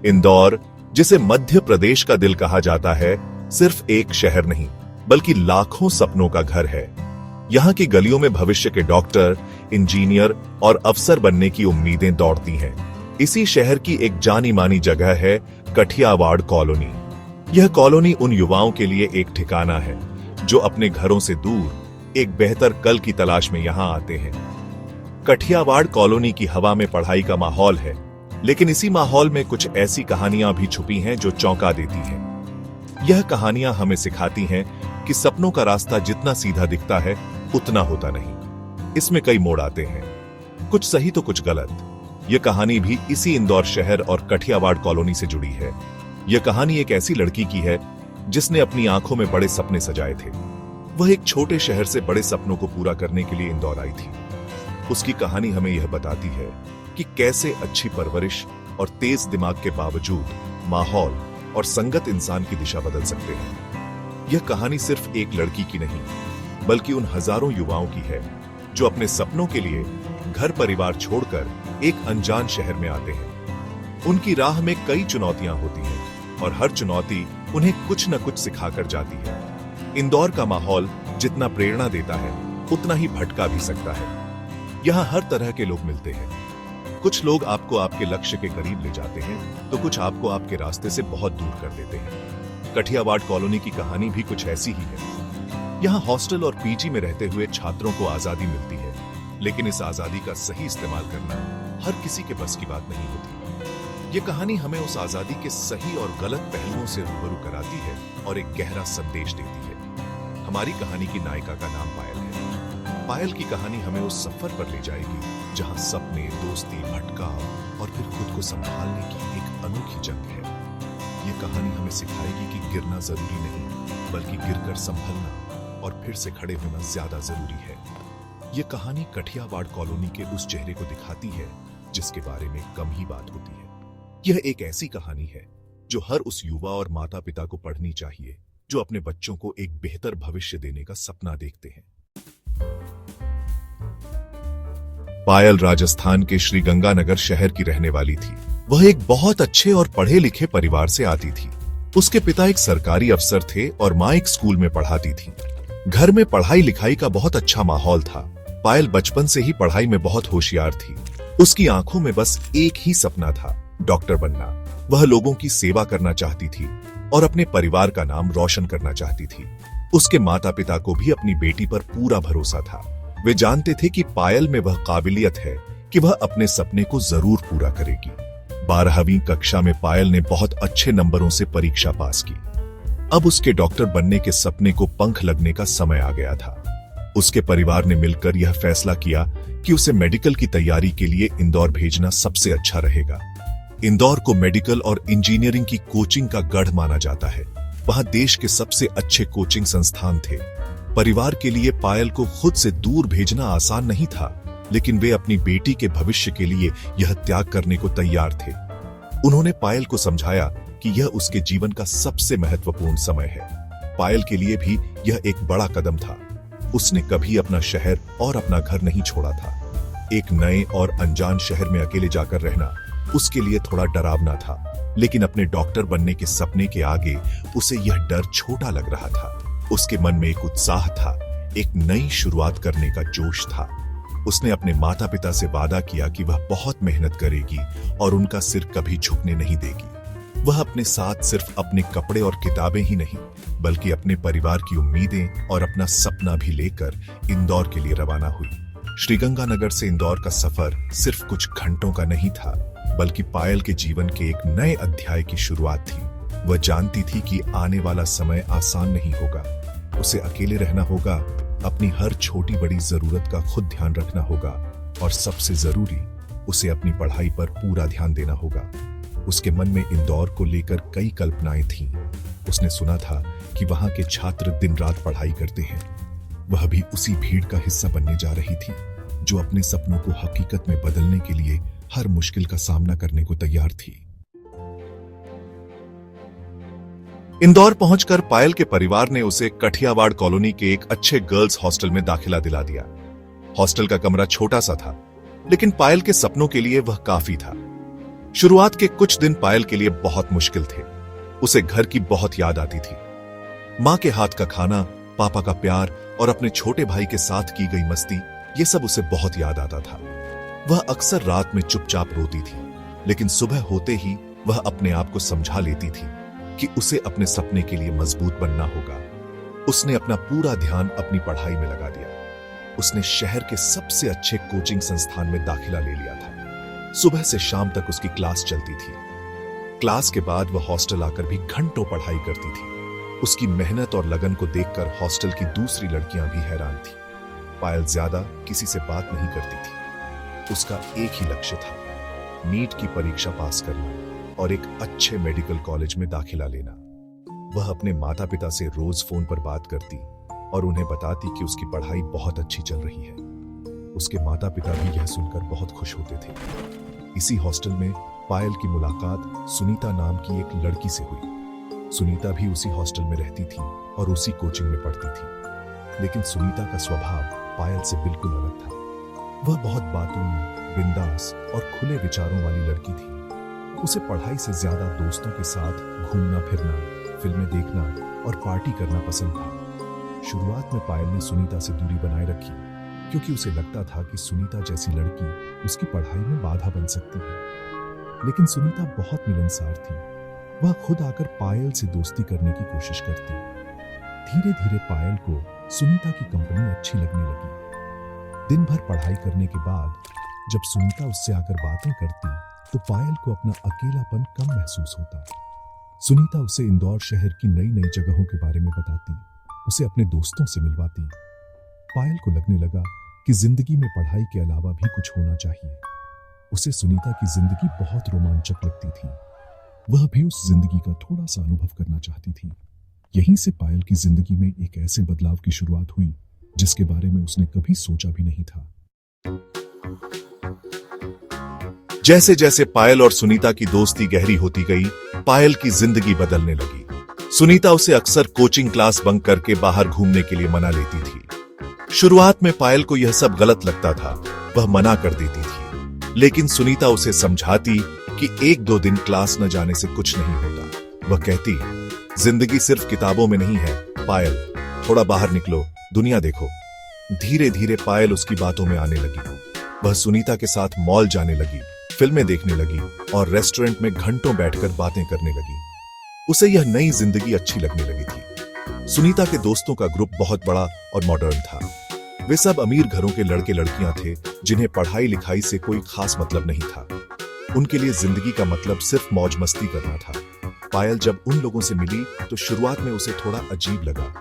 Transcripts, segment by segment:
इंदौर, जिसे मध्य प्रदेश का दिल कहा जाता है, सिर्फ एक शहर नहीं बल्कि लाखों सपनों का घर है। यहाँ की गलियों में भविष्य के डॉक्टर, इंजीनियर और अफसर बनने की उम्मीदें दौड़ती हैं। इसी शहर की एक जानी मानी जगह है कठियावाड़ कॉलोनी। यह कॉलोनी उन युवाओं के लिए एक ठिकाना है जो अपने घरों से दूर एक बेहतर कल की तलाश में यहाँ आते हैं। कठियावाड़ कॉलोनी की हवा में पढ़ाई का माहौल है, लेकिन इसी माहौल में कुछ ऐसी कहानियां भी छुपी हैं जो चौंका देती हैं। यह कहानियां हमें सिखाती हैं कि सपनों का रास्ता जितना सीधा दिखता है उतना होता नहीं। इसमें कई मोड़ आते हैं, कुछ सही तो कुछ गलत। यह कहानी भी इसी इंदौर शहर और कठियावाड़ कॉलोनी से जुड़ी है। यह कहानी एक ऐसी लड़की की है जिसने अपनी आंखों में बड़े सपने सजाए थे। वह एक छोटे शहर से बड़े सपनों को पूरा करने के लिए इंदौर आई थी। उसकी कहानी हमें यह बताती है कि कैसे अच्छी परवरिश और तेज दिमाग के बावजूद माहौल और संगत इंसान की दिशा बदल सकते हैं। यह कहानी सिर्फ एक लड़की की नहीं, बल्कि उन हजारों युवाओं की है जो अपने सपनों के लिए घर परिवार छोड़कर एक अनजान शहर में आते हैं। उनकी राह में कई चुनौतियां होती हैं और हर चुनौती उन्हें कुछ न कुछ सिखाकर जाती है। इंदौर का माहौल जितना प्रेरणा देता है उतना ही भटका भी सकता है। यहाँ हर तरह के लोग मिलते हैं। कुछ लोग आपको आपके लक्ष्य के करीब ले जाते हैं तो कुछ आपको आपके रास्ते से बहुत दूर कर देते हैं। कठियावाड़ कॉलोनी की कहानी भी कुछ ऐसी ही है। यहाँ हॉस्टल और पीजी में रहते हुए छात्रों को आजादी मिलती है, लेकिन इस आजादी का सही इस्तेमाल करना हर किसी के बस की बात नहीं होती। ये कहानी हमें उस आजादी के सही और गलत पहलुओं से रूबरू कराती है और एक गहरा संदेश देती है। हमारी कहानी की नायिका का नाम पायल है। पायल की कहानी हमें उस सफर पर ले जाएगी जहां सपने, दोस्ती, भटकाव और फिर खुद को संभालने की एक अनोखी जंग है। ये कहानी हमें सिखाएगी कि गिरना जरूरी नहीं, बल्कि गिरकर संभलना और फिर से खड़े होना ज्यादा जरूरी है। ये कहानी कठियावाड़ कॉलोनी के उस चेहरे को दिखाती है जिसके बारे में कम ही बात होती है। यह एक ऐसी कहानी है जो हर उस युवा और माता पिता को पढ़नी चाहिए जो अपने बच्चों को एक बेहतर भविष्य देने का सपना देखते हैं। पायल राजस्थान के श्रीगंगानगर शहर की रहने वाली थी। वह एक बहुत अच्छे और पढ़े लिखे परिवार से आती थी। उसके पिता एक सरकारी अफसर थे और माँ एक स्कूल में पढ़ाती थी। घर में पढ़ाई लिखाई का बहुत अच्छा माहौल था। पायल बचपन से ही पढ़ाई में बहुत होशियार थी। उसकी आंखों में बस एक ही सपना था, डॉक्टर बनना। वह लोगों की सेवा करना चाहती थी और अपने परिवार का नाम रोशन करना चाहती थी। उसके माता पिता को भी अपनी बेटी पर पूरा भरोसा था। वे जानते थे कि पायल में वह काबिलियत है कि वह अपने सपने को जरूर पूरा करेगी। 12वीं कक्षा में पायल ने बहुत अच्छे नंबरों से परीक्षा पास की। अब उसके डॉक्टर बनने के सपने को पंख लगने का समय आ गया था। उसके परिवार ने मिलकर यह फैसला किया कि उसे मेडिकल की तैयारी के लिए इंदौर भेजना सबसे अच्छा रहेगा। इंदौर को मेडिकल और इंजीनियरिंग की कोचिंग का गढ़ माना जाता है। वहां देश के सबसे अच्छे कोचिंग संस्थान थे। परिवार के लिए पायल को खुद से दूर भेजना आसान नहीं था, लेकिन वे अपनी बेटी के भविष्य के लिए यह त्याग करने को तैयार थे। उन्होंने पायल को समझाया कि यह उसके जीवन का सबसे महत्वपूर्ण समय है। पायल के लिए भी यह एक बड़ा कदम था। उसने कभी अपना शहर और अपना घर नहीं छोड़ा था। एक नए और अनजान शहर में अकेले जाकर रहना उसके लिए थोड़ा डरावना था, लेकिन अपने डॉक्टर बनने के सपने के आगे उसे यह डर छोटा लग रहा था। उसके मन में एक उत्साह था, एक नई शुरुआत करने का जोश था। उसने अपने माता पिता से वादा किया कि वह बहुत मेहनत करेगी और उनका सिर कभी झुकने नहीं देगी। वह अपने साथ सिर्फ अपने कपड़े और किताबें ही नहीं, बल्कि अपने परिवार की उम्मीदें और अपना सपना भी लेकर इंदौर के लिए रवाना हुई। श्रीगंगानगर से इंदौर का सफर सिर्फ कुछ घंटों का नहीं था, बल्कि पायल के जीवन के एक नए अध्याय की शुरुआत थी। वह जानती थी कि आने वाला समय आसान नहीं होगा। उसे अकेले रहना होगा, अपनी हर छोटी बड़ी जरूरत का खुद ध्यान रखना होगा और सबसे जरूरी, उसे अपनी पढ़ाई पर पूरा ध्यान देना होगा। उसके मन में इंदौर को लेकर कई कल्पनाएं थीं। उसने सुना था कि वहां के छात्र दिन रात पढ़ाई करते हैं। वह भी उसी भीड़ का हिस्सा बनने जा रही थी जो अपने सपनों को हकीकत में बदलने के लिए हर मुश्किल का सामना करने को तैयार थी। इंदौर पहुंचकर पायल के परिवार ने उसे कठियावाड़ कॉलोनी के एक अच्छे गर्ल्स हॉस्टल में दाखिला दिला दिया। हॉस्टल का कमरा छोटा सा था, लेकिन पायल के सपनों के लिए वह काफी था। शुरुआत के कुछ दिन पायल के लिए बहुत मुश्किल थे। उसे घर की बहुत याद आती थी। मां के हाथ का खाना, पापा का प्यार और अपने छोटे भाई के साथ की गई मस्ती, ये सब उसे बहुत याद आता था। वह अक्सर रात में चुपचाप रोती थी, लेकिन सुबह होते ही वह अपने आप को समझा लेती थी कि उसे अपने सपने के लिए मजबूत बनना होगा। उसने अपना पूरा ध्यान अपनी पढ़ाई में लगा दिया। उसने शहर के सबसे अच्छे कोचिंग संस्थान में दाखिला ले लिया था। सुबह से शाम तक उसकी क्लास चलती थी। क्लास के बाद वह हॉस्टल आकर भी घंटों पढ़ाई करती थी। उसकी मेहनत और लगन को देखकर हॉस्टल की दूसरी लड़कियां भी हैरान थी। पायल ज्यादा किसी से बात नहीं करती थी। उसका एक ही लक्ष्य था, नीट की परीक्षा पास करना और एक अच्छे मेडिकल कॉलेज में दाखिला लेना। वह अपने माता पिता से रोज फोन पर बात करती और उन्हें बताती कि उसकी पढ़ाई बहुत अच्छी चल रही है। उसके माता पिता भी यह सुनकर बहुत खुश होते थे। इसी हॉस्टल में पायल की मुलाकात सुनीता नाम की एक लड़की से हुई। सुनीता भी उसी हॉस्टल में रहती थी और उसी कोचिंग में पढ़ती थी, लेकिन सुनीता का स्वभाव पायल से बिल्कुल अलग था। वह बहुत बातूनी, बिंदास और खुले विचारों वाली लड़की थी। उसे पढ़ाई से ज्यादा दोस्तों के साथ घूमना फिरना, फिल्में देखना और पार्टी करना पसंद था। शुरुआत में पायल ने सुनीता से दूरी बनाए रखी, क्योंकि उसे लगता था कि सुनीता जैसी लड़की उसकी पढ़ाई में बाधा बन सकती है। लेकिन सुनीता बहुत मिलनसार थी। वह खुद आकर पायल से दोस्ती करने की कोशिश करती। धीरे धीरे पायल को सुनीता की कंपनी अच्छी लगने लगी। दिन भर पढ़ाई करने के बाद जब सुनीता उससे आकर बातें करती तो पायल को अपना अकेलापन कम महसूस होता। सुनीता उसे इंदौर शहर की नई नई जगहों के बारे में बताती, उसे अपने दोस्तों से मिलवाती। पायल को लगने लगा कि जिंदगी में पढ़ाई के अलावा भी कुछ होना चाहिए। उसे सुनीता की जिंदगी बहुत रोमांचक लगती थी। वह भी उस जिंदगी का थोड़ा सा अनुभव करना चाहती थी। यहीं से पायल की जिंदगी में एक ऐसे बदलाव की शुरुआत हुई जिसके बारे में उसने कभी सोचा भी नहीं था। जैसे जैसे पायल और सुनीता की दोस्ती गहरी होती गई, पायल की जिंदगी बदलने लगी। सुनीता उसे अक्सर कोचिंग क्लास बंक करके बाहर घूमने के लिए मना लेती थी। शुरुआत में पायल को यह सब गलत लगता था, वह मना कर देती थी। लेकिन सुनीता उसे समझाती कि एक दो दिन क्लास न जाने से कुछ नहीं होता। वह कहती, जिंदगी सिर्फ किताबों में नहीं है पायल, थोड़ा बाहर निकलो, दुनिया देखो। धीरे धीरे पायल उसकी बातों में आने लगी। वह सुनीता के साथ मॉल जाने लगी, फिल्में देखने लगी और रेस्टोरेंट में घंटों बैठकर बातें करने लगी। उसे यह नई जिंदगी अच्छी लगने लगी थी। सुनीता के दोस्तों का ग्रुप बहुत बड़ा और मॉडर्न था। वे सब अमीर घरों के लड़के लड़कियां थे जिन्हें पढ़ाई लिखाई से कोई खास मतलब नहीं था। उनके लिए जिंदगी का मतलब सिर्फ मौज मस्ती करना था। पायल जब उन लोगों से मिली तो शुरुआत में उसे थोड़ा अजीब लगा।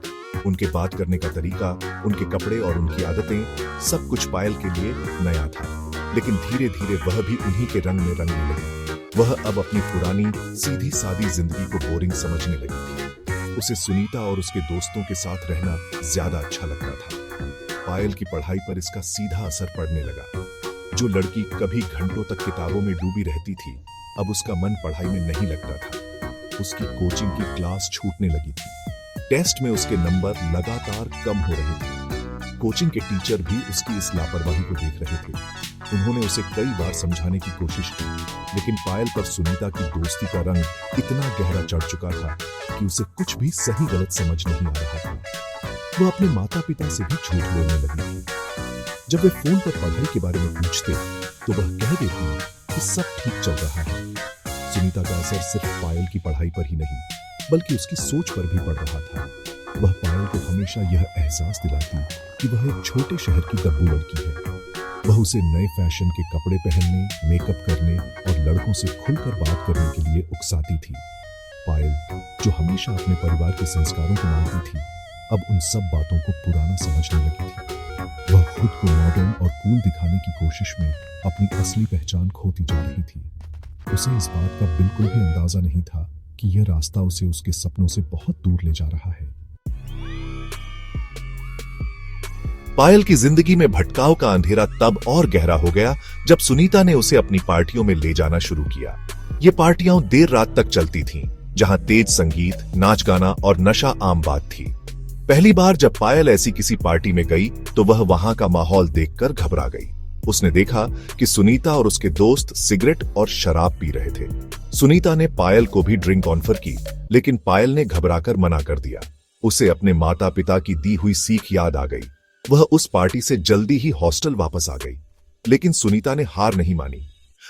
उनके बात करने का तरीका, उनके कपड़े और उनकी आदतें, सब कुछ पायल के लिए नया था। लेकिन धीरे धीरे वह भी उन्हीं के रंग में रंगने लगी। वह अब अपनी पुरानी सीधी सादी जिंदगी को बोरिंग समझने लगी थी। उसे सुनीता और उसके दोस्तों के साथ रहना ज्यादा अच्छा लगता था। पायल की पढ़ाई पर इसका सीधा असर पड़ने लगा। जो लड़की कभी घंटों तक किताबों में डूबी रहती थी, अब उसका मन पढ़ाई में नहीं लगता था। उसकी कोचिंग की क्लास छूटने लगी थी। टेस्ट में उसके नंबर लगातार कम हो रहे थे। कोचिंग के टीचर भी उसकी इस लापरवाही को देख रहे थे। उन्होंने उसे कई बार समझाने की कोशिश की, लेकिन पायल पर सुनीता की दोस्ती का रंग इतना गहरा चढ़ चुका था कि उसे कुछ भी सही गलत समझ नहीं आ रहा था। वो अपने माता पिता से भी झूठ बोलने लगी थी। जब वे फोन पर पढ़ाई के बारे में पूछते तो वह कह देती कि सब ठीक चल रहा है। सुनीता का असर सिर्फ पायल की पढ़ाई पर ही नहीं, बल्कि उसकी सोच पर भी पड़ रहा था। वह पायल को हमेशा यह एहसास दिलाती कि वह एक छोटे शहर की दब्बू लड़की है। वह उसे नए फैशन के कपड़े पहनने, मेकअप करने और लड़कों से खुलकर बात करने के लिए उकसाती थी। पायल, जो हमेशा अपने परिवार के संस्कारों को मानती थी, अब उन सब बातों को पुराना समझने लगी थी। वह खुद को मॉडर्न और कूल दिखाने की कोशिश में अपनी असली पहचान खोती जा रही थी। उसे इस बात का बिल्कुल भी अंदाजा नहीं था कि यह रास्ता उसे उसके सपनों से बहुत दूर ले जा रहा है। पायल की जिंदगी में भटकाव का अंधेरा तब और गहरा हो गया जब सुनीता ने उसे अपनी पार्टियों में ले जाना शुरू किया। ये पार्टियां देर रात तक चलती थीं, जहां तेज संगीत, नाच गाना और नशा आम बात थी। पहली बार जब पायल ऐसी किसी पार्टी में गई तो वह वहां का माहौल देखकर घबरा गई। उसने देखा कि सुनीता और उसके दोस्त सिगरेट और शराब पी रहे थे। सुनीता ने पायल को भी ड्रिंक ऑफर की, लेकिन पायल ने घबराकर मना कर दिया। उसे अपने माता पिता की दी हुई सीख याद आ गई। वह उस पार्टी से जल्दी ही हॉस्टल वापस आ गई, लेकिन सुनीता ने हार नहीं मानी।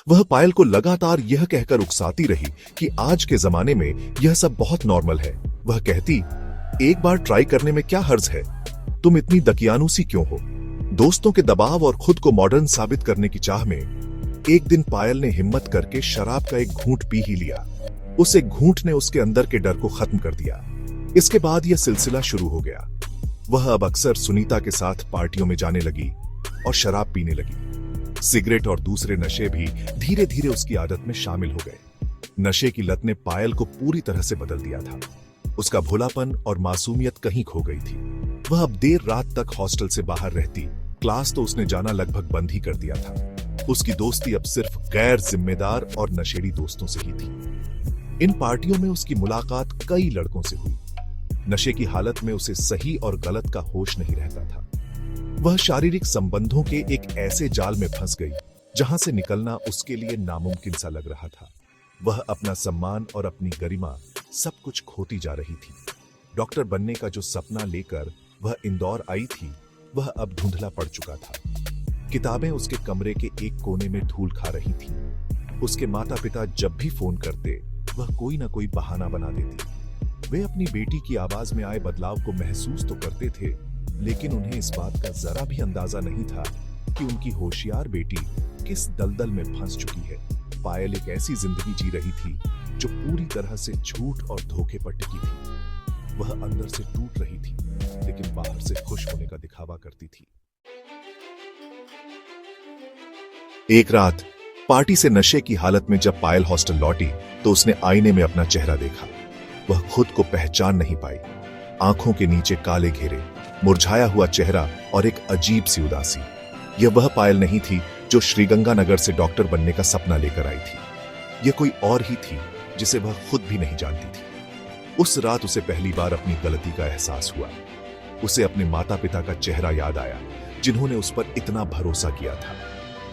वह पायल को लगातार यह कहकर उकसाती रही कि आज के जमाने में यह सब बहुत नॉर्मल है। वह कहती, एक बार ट्राई करने में क्या हर्ज है, तुम इतनी दकियानूसी क्यों हो। दोस्तों के दबाव और खुद को मॉडर्न साबित करने की चाह में एक दिन पायल ने हिम्मत करके शराब का एक घूंट पी ही लिया। उस एक घूंट ने उसके अंदर के डर को खत्म कर दिया। इसके बाद यह सिलसिला शुरू हो गया। वह अब अक्सर सुनीता के साथ पार्टियों में जाने लगी और शराब पीने लगी। सिगरेट और दूसरे नशे भी धीरे धीरे उसकी आदत में शामिल हो गए। नशे की लत ने पायल को पूरी तरह से बदल दिया था। उसका भोलापन और मासूमियत कहीं खो गई थी। वह अब देर रात तक हॉस्टल से बाहर रहती। क्लास तो उसने जाना लगभग बंद ही कर दिया था। उसकी दोस्ती अब सिर्फ गैर जिम्मेदार और नशेड़ी दोस्तों से ही थी। इन पार्टियों में उसकी मुलाकात कई लड़कों से हुई। नशे की हालत में उसे सही और गलत का होश नहीं रहता था। वह शारीरिक संबंधों के एक ऐसे जाल में फंस गई जहां से निकलना उसके लिए नामुमकिन सा लग रहा था। वह अपना सम्मान और अपनी गरिमा सब कुछ खोती जा रही थी। डॉक्टर बनने का जो सपना लेकर वह इंदौर आई थी, वह अब धुंधला पड़ चुका था। किताबें उसके कमरे के एक कोने में धूल खा रही थीं। उसके माता पिता जब भी फोन करते, वह कोई ना कोई बहाना बना देती। वे अपनी बेटी की आवाज में आए बदलाव को महसूस तो करते थे, लेकिन उन्हें इस बात का जरा भी अंदाजा नहीं था कि उनकी होशियार बेटी किस दलदल में फंस चुकी है। पायल एक ऐसी जिंदगी जी रही थी जो पूरी तरह से झूठ और धोखे पर टिकी थी। वह अंदर से टूट रही थी, लेकिन बाहर से खुश होने का दिखावा करती थी। एक रात पार्टी से नशे की हालत में जब पायल हॉस्टल लौटी तो उसने आईने में अपना चेहरा देखा। वह खुद को पहचान नहीं पाई। आंखों के नीचे काले घेरे, मुरझाया हुआ चेहरा और एक अजीब सी उदासी। यह वह पायल नहीं थी जो श्रीगंगानगर से डॉक्टर बनने का सपना लेकर आई थी। यह कोई और ही थी जिसे वह खुद भी नहीं जानती थी। उस रात उसे पहली बार अपनी गलती का एहसास हुआ। उसे अपने माता पिता का चेहरा याद आया जिन्होंने उस पर इतना भरोसा किया था।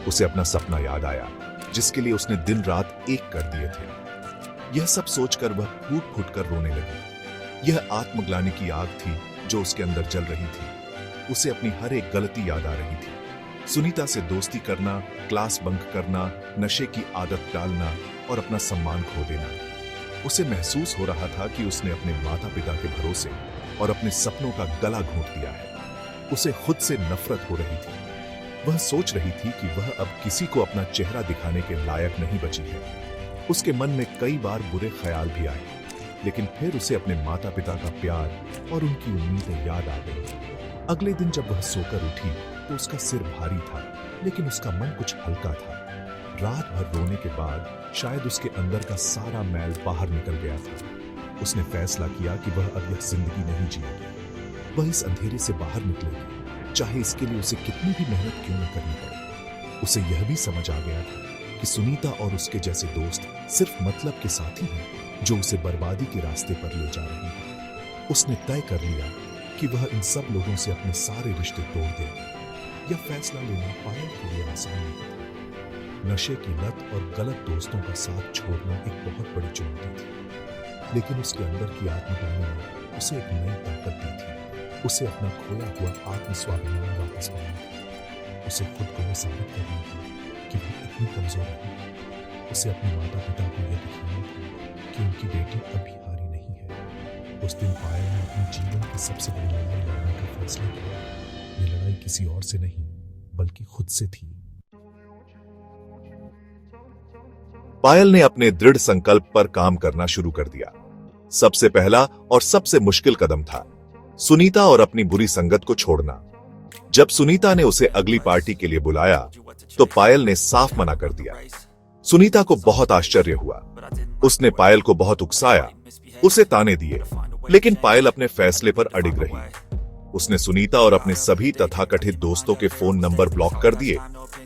उसे अपना सपना याद आया जिसके लिए उसने दिन रात एक कर दिए थे। यह सब सोचकर वह फूट फूट कर रोने लगी। यह आत्मग्लानि की आग थी जो उसके अंदर जल रही थी। उसे अपनी हर एक गलती याद आ रही थी। सुनीता से दोस्ती करना, क्लास बंक करना, नशे की आदत डालना और अपना सम्मान खो देना। उसे महसूस हो रहा था कि उसने अपने माता पिता के भरोसे और अपने सपनों का गला घोंट दिया है। उसे खुद से नफरत हो रही थी। वह सोच रही थी कि वह अब किसी को अपना चेहरा दिखाने के लायक नहीं बची है। उसके मन में कई बार बुरे ख्याल भी आए, लेकिन फिर उसे अपने माता पिता का प्यार और उनकी उम्मीदें याद आ गई। अगले दिन जब वह सोकर उठी तो उसका सिर भारी था, लेकिन उसका मन कुछ हल्का था। रात भर रोने के बाद शायद उसके अंदर का सारा मैल बाहर निकल गया था। उसने फैसला किया कि वह अब यह जिंदगी नहीं जिएगी। वह इस अंधेरे से बाहर निकलेगी, चाहे इसके लिए उसे कितनी भी मेहनत क्यों न करनी पड़े। उसे यह भी समझ आ गया था कि सुनीता और उसके जैसे दोस्त सिर्फ मतलब के साथी हैं जो उसे बर्बादी के रास्ते पर ले जा रहे हैं। उसने तय कर लिया कि वह इन सब लोगों से अपने सारे रिश्ते तोड़ देगी। यह फैसला लेना पायल के लिए आसान नहीं था। नशे की लत और गलत दोस्तों का साथ छोड़ना एक बहुत बड़ी चुनौती थी, लेकिन उसके अंदर की आत्मग्लानि ने उसे एक नई ताकत दी थी। उसे अपना खोया हुआ आत्मस्वाभिमान वापस पाना था। उसे खुद को यह साबित करना था कि वह इतनी कमजोर नहीं। उसे अपने माता पिता को यह दिखाना था कि उनकी बेटी अभी हारी नहीं है। उस दिन पायल ने अपने जीवन की सबसे बड़ी लड़ाई लड़ने का फैसला किया। यह लड़ाई किसी और से नहीं, बल्कि खुद से थी। पायल ने अपने दृढ़ संकल्प पर काम करना शुरू कर दिया। सबसे पहला और सबसे मुश्किल कदम था सुनीता और अपनी बुरी संगत को छोड़ना। जब सुनीता ने उसे अगली पार्टी के लिए बुलाया तो पायल ने साफ मना कर दिया। सुनीता को बहुत आश्चर्य हुआ। उसने पायल को बहुत उकसाया, उसे ताने दिए, लेकिन पायल अपने फैसले पर अडिग रही। उसने सुनीता और अपने सभी तथाकथित दोस्तों के फोन नंबर ब्लॉक कर दिए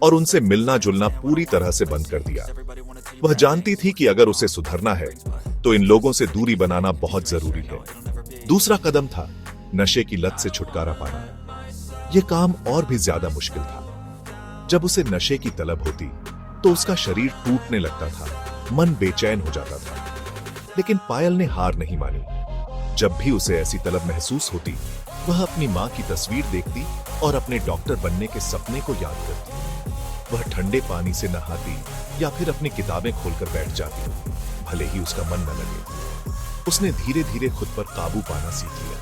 और उनसे मिलना जुलना पूरी तरह से बंद कर दिया। वह जानती थी कि अगर उसे सुधरना है तो इन लोगों से दूरी बनाना बहुत जरूरी है। दूसरा कदम था नशे की लत से छुटकारा पाना। यह काम और भी ज्यादा मुश्किल था। जब उसे नशे की तलब होती तो उसका शरीर टूटने लगता था, मन बेचैन हो जाता था। लेकिन पायल ने हार नहीं मानी। जब भी उसे ऐसी तलब महसूस होती, वह अपनी मां की तस्वीर देखती और अपने डॉक्टर बनने के सपने को याद करती। वह ठंडे पानी से नहाती या फिर अपनी किताबें खोलकर बैठ जाती, भले ही उसका मन न लगे। उसने धीरे धीरे खुद पर काबू पाना सीख लिया।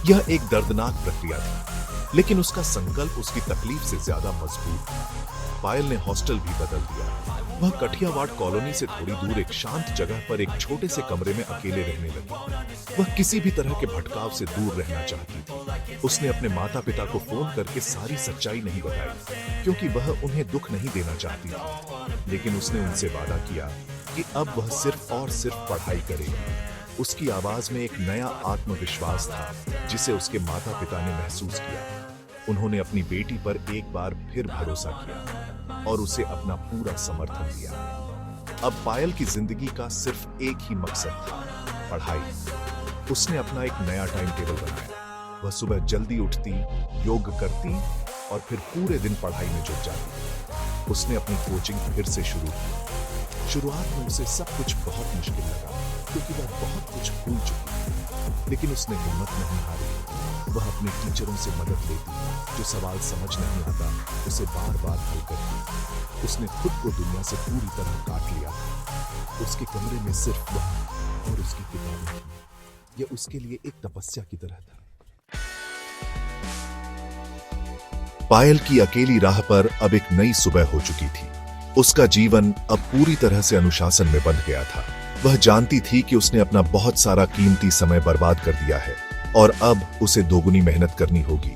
यह एक दर्दनाक प्रक्रिया थी, लेकिन उसका संकल्प उसकी तकलीफ से ज्यादा मजबूत था। पायल ने हॉस्टल भी बदल दिया। वह कठियावाड़ कॉलोनी से थोड़ी दूर एक शांत जगह पर एक छोटे से कमरे में अकेले रहने लगी। वह किसी भी तरह के भटकाव से दूर रहना चाहती थी। उसने अपने माता पिता को फोन करके सारी सच्चाई नहीं बताई, क्योंकि वह उन्हें दुख नहीं देना चाहती थी। लेकिन उसने उनसे वादा किया कि अब वह सिर्फ और सिर्फ पढ़ाई करेगी। उसकी आवाज में एक नया आत्मविश्वास था, जिसे उसके माता पिता ने महसूस किया। उन्होंने अपनी बेटी पर एक बार फिर भरोसा किया और उसे अपना पूरा समर्थन दिया। अब पायल की जिंदगी का सिर्फ एक ही मकसद था, पढ़ाई। उसने अपना एक नया टाइम टेबल बनाया। वह सुबह जल्दी उठती, योग करती और फिर पूरे दिन पढ़ाई में जुट जाती। उसने अपनी कोचिंग फिर से शुरू की। शुरुआत में उसे सब कुछ बहुत मुश्किल लगा, क्योंकि वह बहुत कुछ भूल चुकी थी। लेकिन उसने हिम्मत नहीं हारी। वह अपने टीचरों से मदद लेती, जो सवाल समझ नहीं आता उसे बार बार हल करती। उसने खुद को दुनिया से पूरी तरह काट लिया। उसके कमरे में सिर्फ वह और उसकी किताबें थी। यह उसके लिए एक तपस्या की तरह था। पायल की अकेली राह पर अब एक नई सुबह हो चुकी थी। उसका जीवन अब पूरी तरह से अनुशासन में बंध गया था। वह जानती थी कि उसने अपना बहुत सारा कीमती समय बर्बाद कर दिया है और अब उसे दोगुनी मेहनत करनी होगी।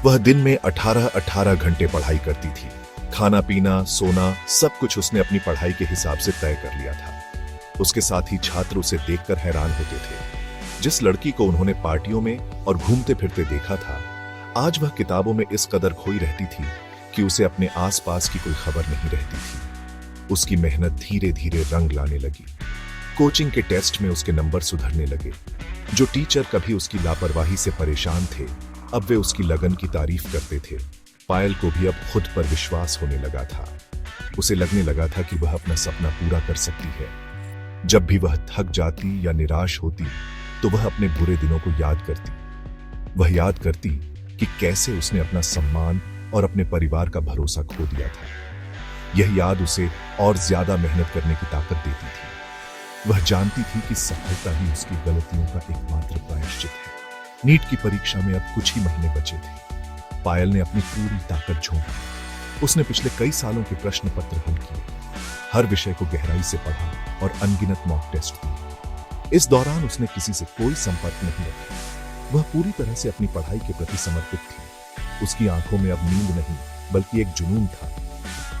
वह दिन में 18 घंटे पढ़ाई करती थी। खाना पीना, सोना, सब कुछ उसने अपनी पढ़ाई के हिसाब से तय कर लिया था। उसके साथ ही छात्र उसे देखकर हैरान होते थे। जिस लड़की को उन्होंने पार्टियों में और घूमते फिरते देखा था, आज वह किताबों में इस कदर खोई रहती थी कि उसे अपने आसपास की कोई खबर नहीं रहती थी। उसकी मेहनत धीरे धीरे रंग लाने लगी। कोचिंग के टेस्ट में उसके नंबर सुधरने लगे। जो टीचर कभी उसकी लापरवाही से परेशान थे, अब वे उसकी लगन की तारीफ करते थे। पायल को भी अब खुद पर विश्वास होने लगा था। उसे लगने लगा था कि वह अपना सपना पूरा कर सकती है। जब भी वह थक जाती या निराश होती, तो वह अपने बुरे दिनों को याद करती। वह याद करती कि कैसे उसने अपना सम्मान और अपने परिवार का भरोसा खो दिया था। यह याद उसे और ज्यादा मेहनत करने की ताकत देती थी। वह जानती थी कि सफलता ही उसकी गलतियों का एकमात्र प्रायश्चित है। नीट की परीक्षा में अब कुछ ही महीने बचे थे। पायल ने अपनी पूरी ताकत झोंकी। उसने पिछले कई सालों के प्रश्न पत्र हल किए, हर विषय को गहराई से पढ़ा और अनगिनत मॉक टेस्ट दिए। इस दौरान उसने किसी से कोई संपर्क नहीं रखा। वह पूरी तरह से अपनी पढ़ाई के प्रति समर्पित थी। उसकी आंखों में अब नींद नहीं, बल्कि एक जुनून था।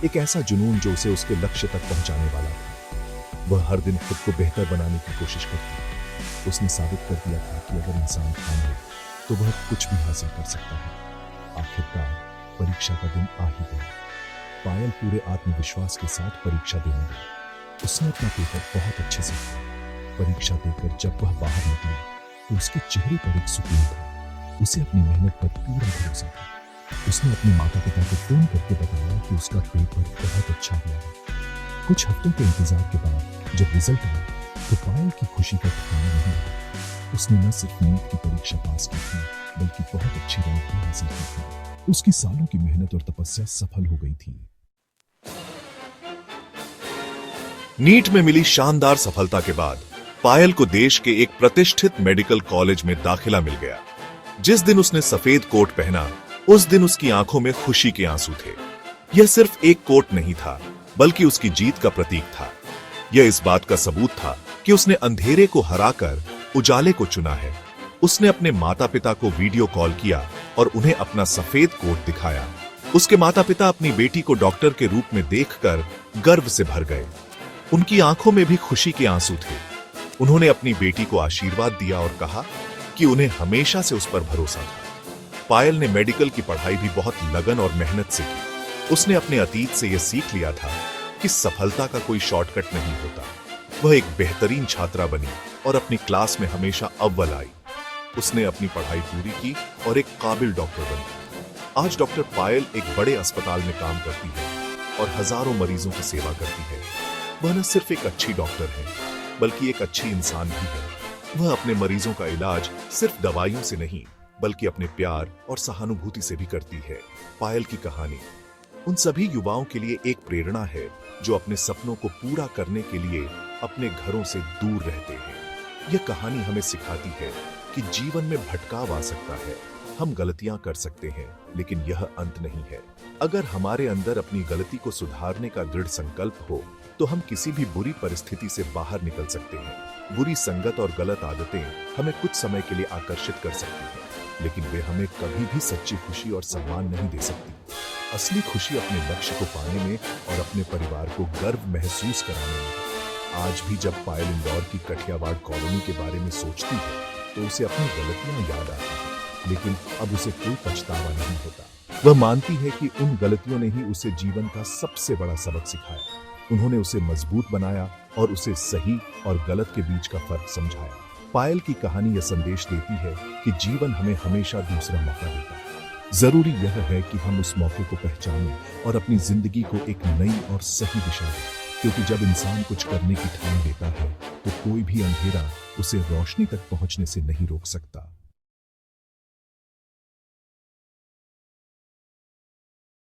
एक ऐसा जुनून जो उसे उसके लक्ष्य तक पहुंचाने वाला था। वह हर दिन खुद को बेहतर बनाने की कोशिश करती। उसने साबित कर दिया था कि अगर इंसान ठान ले तो वह कुछ भी हासिल कर सकता है। आखिरकार परीक्षा का दिन आ ही गया। पायल पूरे आत्मविश्वास के साथ परीक्षा देने गई। उसने अपना पेपर बहुत अच्छे से दिया। परीक्षा देकर जब वह बाहर निकली, तो उसके चेहरे पर एक सुकून था। उसे अपनी मेहनत पर पूरा भरोसा था। उसने अपने माता पिता को फोन करके बताया कि उसका पेपर बहुत अच्छा हुआ है। कुछ हफ्तों के इंतजार के बाद जब रिजल्ट आया, तो पायल की खुशी का ठिकाना नहीं रहा। उसने न सिर्फ नीट की परीक्षा पास की थी, बल्कि बहुत अच्छी रैंक भी हासिल की थी। उसकी सालों की मेहनत और तपस्या सफल हो गई थी। नीट में मिली शानदार सफलता के बाद पायल को देश के एक प्रतिष्ठित मेडिकल कॉलेज में दाखिला मिल गया। जिस दिन उसने सफेद कोट पहना, उस दिन उसकी आंखों में खुशी के आंसू थे। यह सिर्फ एक कोट नहीं था, बल्कि उसकी जीत का प्रतीक था। यह इस बात का सबूत था कि उसने अंधेरे को हराकर उजाले को चुना है। उसने अपने माता पिता को वीडियो कॉल किया और उन्हें अपना सफेद कोट दिखाया। उसके माता पिता अपनी बेटी को डॉक्टर के रूप में देखकर गर्व से भर गए। उनकी आंखों में भी खुशी के आंसू थे। उन्होंने अपनी बेटी को आशीर्वाद दिया और कहा कि उन्हें हमेशा से उस पर भरोसा था। पायल ने मेडिकल की पढ़ाई भी बहुत लगन और मेहनत से की। उसने अपने अतीत से यह सीख लिया था कि सफलता का कोई शॉर्टकट नहीं होता। वह एक बेहतरीन छात्रा बनी और अपनी क्लास में हमेशा अव्वल आई। उसने अपनी पढ़ाई पूरी की और एक काबिल डॉक्टर बनी। आज डॉक्टर पायल एक बड़े अस्पताल में काम करती है और हजारों मरीजों की सेवा करती है। वह न सिर्फ एक अच्छी डॉक्टर है, बल्कि एक अच्छी इंसान भी है। वह अपने मरीजों का इलाज सिर्फ दवाइयों से नहीं, बल्कि अपने प्यार और सहानुभूति से भी करती है। पायल की कहानी उन सभी युवाओं के लिए एक प्रेरणा है जो अपने सपनों को पूरा करने के लिए अपने घरों से दूर रहते हैं। यह कहानी हमें सिखाती है कि जीवन में भटकाव आ सकता है, हम गलतियां कर सकते हैं, लेकिन यह अंत नहीं है। अगर हमारे अंदर अपनी गलती को सुधारने का दृढ़ संकल्प हो, तो हम किसी भी बुरी परिस्थिति से बाहर निकल सकते हैं। बुरी संगत और गलत आदतें हमें कुछ समय के लिए आकर्षित कर सकती हैं, लेकिन वे हमें कभी भी सच्ची खुशी और सम्मान नहीं दे सकती। असली खुशी अपने लक्ष्य को पाने में और अपने परिवार को गर्व महसूस कराने में है। आज भी जब पायल इंदौर की कठियावाड़ कॉलोनी के बारे में सोचती है, तो उसे अपनी गलतियां याद आती हैं, लेकिन अब उसे कोई पछतावा नहीं होता। वह मानती है कि उन गलतियों ने ही उसे जीवन का सबसे बड़ा सबक सिखाया। उन्होंने उसे मजबूत बनाया और उसे सही और गलत के बीच का फर्क समझाया। पायल की कहानी यह संदेश देती है कि जीवन हमें हमेशा दूसरा मौका देता है। जरूरी यह है कि हम उस मौके को पहचानें और अपनी जिंदगी को एक नई और सही दिशा दें, क्योंकि जब इंसान कुछ करने की ठान लेता है, तो कोई भी अंधेरा उसे रोशनी तक पहुंचने से नहीं रोक सकता।